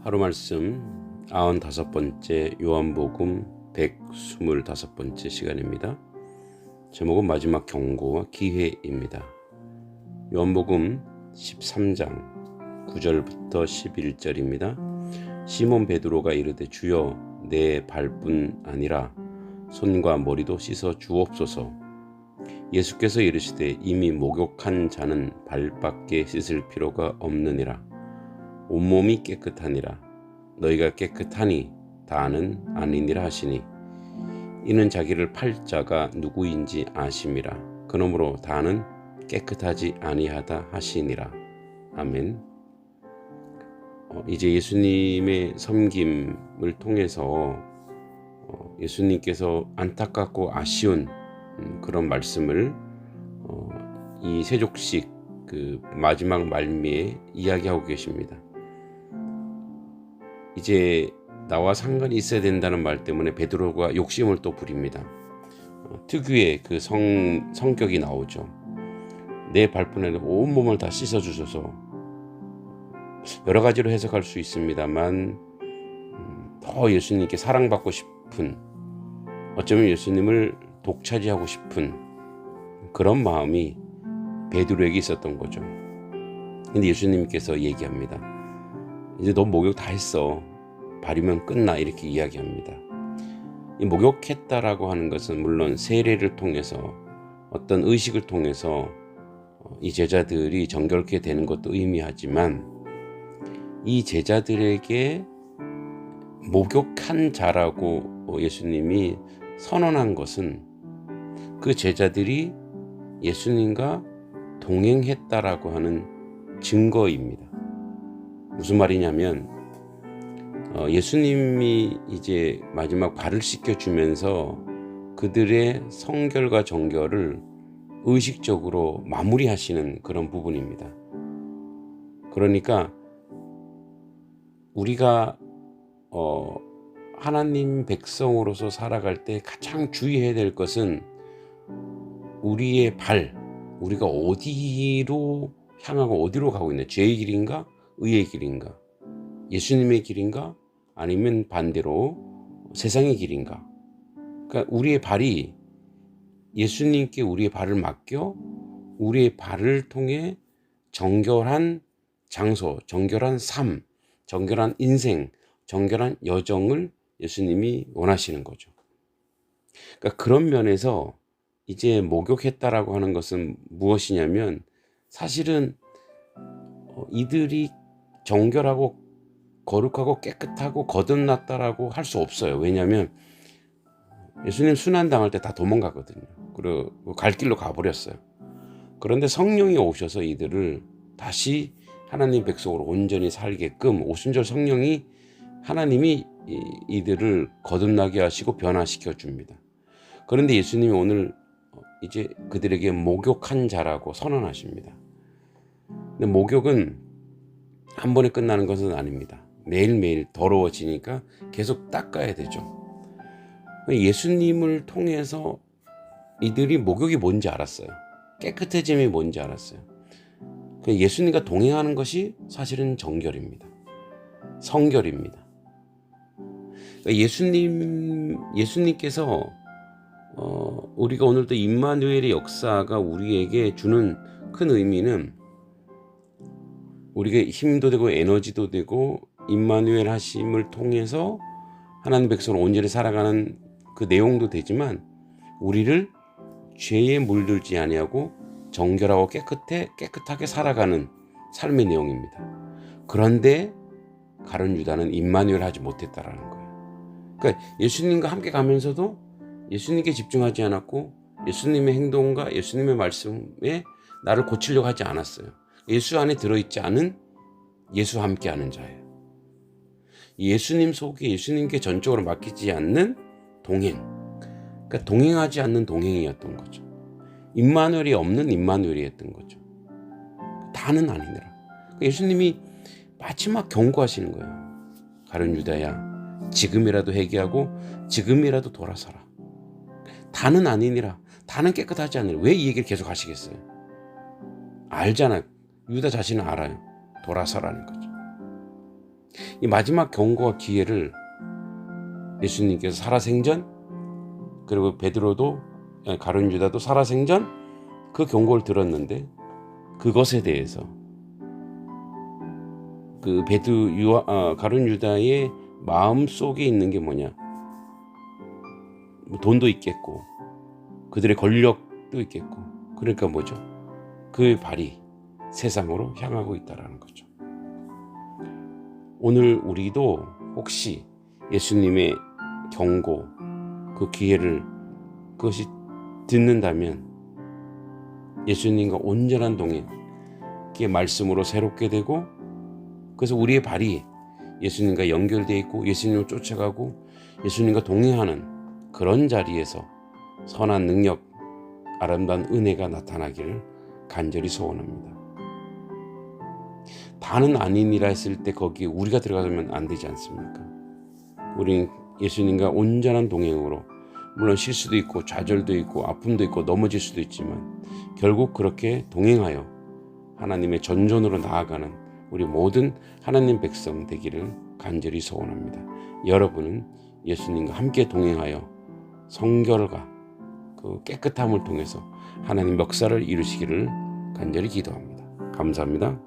하루 말씀 95번째 요한복음 125번째 시간입니다. 제목은 마지막 경고와 기회입니다. 요한복음 13장 9절부터 11절입니다. 시몬 베드로가 이르되 주여 내 발뿐 아니라 손과 머리도 씻어 주옵소서. 예수께서 이르시되 이미 목욕한 자는 발밖에 씻을 필요가 없느니라. 온몸이 깨끗하니라. 너희가 깨끗하니 다는 아니니라 하시니 이는 자기를 팔 자가 누구인지 아심이라. 그러므로 다는 깨끗하지 아니하다 하시니라. 아멘. 이제 예수님의 섬김을 통해서 예수님께서 안타깝고 아쉬운 그런 말씀을 이 세족식 그 마지막 말미에 이야기하고 계십니다. 이제 나와 상관이 있어야 된다는 말 때문에 베드로가 욕심을 또 부립니다. 특유의 그 성격이 나오죠. 내 발뿐에 온몸을 다 씻어주셔서 여러 가지로 해석할 수 있습니다만 더 예수님께 사랑받고 싶은, 어쩌면 예수님을 독차지하고 싶은 그런 마음이 베드로에게 있었던 거죠. 근데 예수님께서 얘기합니다. 이제 너 목욕 다 했어. 발이면 끝나. 이렇게 이야기합니다. 이 목욕했다라고 하는 것은 물론 세례를 통해서 어떤 의식을 통해서 이 제자들이 정결케 되는 것도 의미하지만 이 제자들에게 목욕한 자라고 예수님이 선언한 것은 그 제자들이 예수님과 동행했다라고 하는 증거입니다. 무슨 말이냐면 예수님이 이제 마지막 발을 씻겨주면서 그들의 성결과 정결을 의식적으로 마무리하시는 그런 부분입니다. 그러니까 우리가 하나님 백성으로서 살아갈 때 가장 주의해야 될 것은 우리의 발, 우리가 어디로 향하고 어디로 가고 있나? 죄의 길인가? 의의 길인가? 예수님의 길인가? 아니면 반대로 세상의 길인가? 그러니까 우리의 발이 예수님께 우리의 발을 맡겨 우리의 발을 통해 정결한 장소, 정결한 삶, 정결한 인생, 정결한 여정을 예수님이 원하시는 거죠. 그러니까 그런 면에서 이제 목욕했다라고 하는 것은 무엇이냐면 사실은 이들이 정결하고 거룩하고 깨끗하고 거듭났다라고 할 수 없어요. 왜냐하면 예수님 순환당할 때 다 도망가거든요. 그리고 갈 길로 가버렸어요. 그런데 성령이 오셔서 이들을 다시 하나님 백성으로 온전히 살게끔 오순절 성령이 하나님이 이들을 거듭나게 하시고 변화시켜 줍니다. 그런데 예수님이 오늘 이제 그들에게 목욕한 자라고 선언하십니다. 근데 목욕은 한 번에 끝나는 것은 아닙니다. 매일매일 더러워지니까 계속 닦아야 되죠. 예수님을 통해서 이들이 목욕이 뭔지 알았어요. 깨끗해짐이 뭔지 알았어요. 예수님과 동행하는 것이 사실은 정결입니다. 성결입니다. 예수님께서 우리가 오늘도 임마누엘의 역사가 우리에게 주는 큰 의미는 우리가 힘도 되고 에너지도 되고 임마누엘 하심을 통해서 하나님 백성으로 온전히 살아가는 그 내용도 되지만 우리를 죄에 물들지 아니하고 정결하고 깨끗하게 살아가는 삶의 내용입니다. 그런데 가룟 유다는 임마누엘 하지 못했다라는 거예요. 그러니까 예수님과 함께 가면서도 예수님께 집중하지 않았고 예수님의 행동과 예수님의 말씀에 나를 고치려고 하지 않았어요. 예수 안에 들어있지 않은 예수와 함께하는 자예요. 예수님 속에 예수님께 전적으로 맡기지 않는 동행, 그러니까 동행하지 않는 동행이었던 거죠. 임마누엘이 없는 임마누엘이었던 거죠. 다는 아니더라. 그러니까 예수님이 마지막 경고하시는 거예요. 가룟 유다야, 지금이라도 회개하고 지금이라도 돌아서라. 다는 아니니라. 다는 깨끗하지 않으라. 왜 이 얘기를 계속 하시겠어요? 알잖아요. 유다 자신은 알아요. 돌아서라는 거죠. 이 마지막 경고와 기회를 예수님께서 살아생전, 그리고 베드로도, 가룟 유다도 살아생전 그 경고를 들었는데, 그것에 대해서 그 가룟 유다의 마음 속에 있는 게 뭐냐? 돈도 있겠고 그들의 권력도 있겠고, 그러니까 뭐죠? 그의 발이 세상으로 향하고 있다라는 거죠. 오늘 우리도 혹시 예수님의 경고, 그 기회를 그것이 듣는다면 예수님과 온전한 동행, 그의 말씀으로 새롭게 되고, 그래서 우리의 발이 예수님과 연결되어 있고 예수님을 쫓아가고 예수님과 동행하는 그런 자리에서 선한 능력, 아름다운 은혜가 나타나기를 간절히 소원합니다. 다는 아니니라 했을 때 거기에 우리가 들어가면 안 되지 않습니까? 우리는 예수님과 온전한 동행으로, 물론 실수도 있고 좌절도 있고 아픔도 있고 넘어질 수도 있지만 결국 그렇게 동행하여 하나님의 전전으로 나아가는 우리 모든 하나님 백성 되기를 간절히 소원합니다. 여러분은 예수님과 함께 동행하여 성결과 그 깨끗함을 통해서 하나님 역사를 이루시기를 간절히 기도합니다. 감사합니다.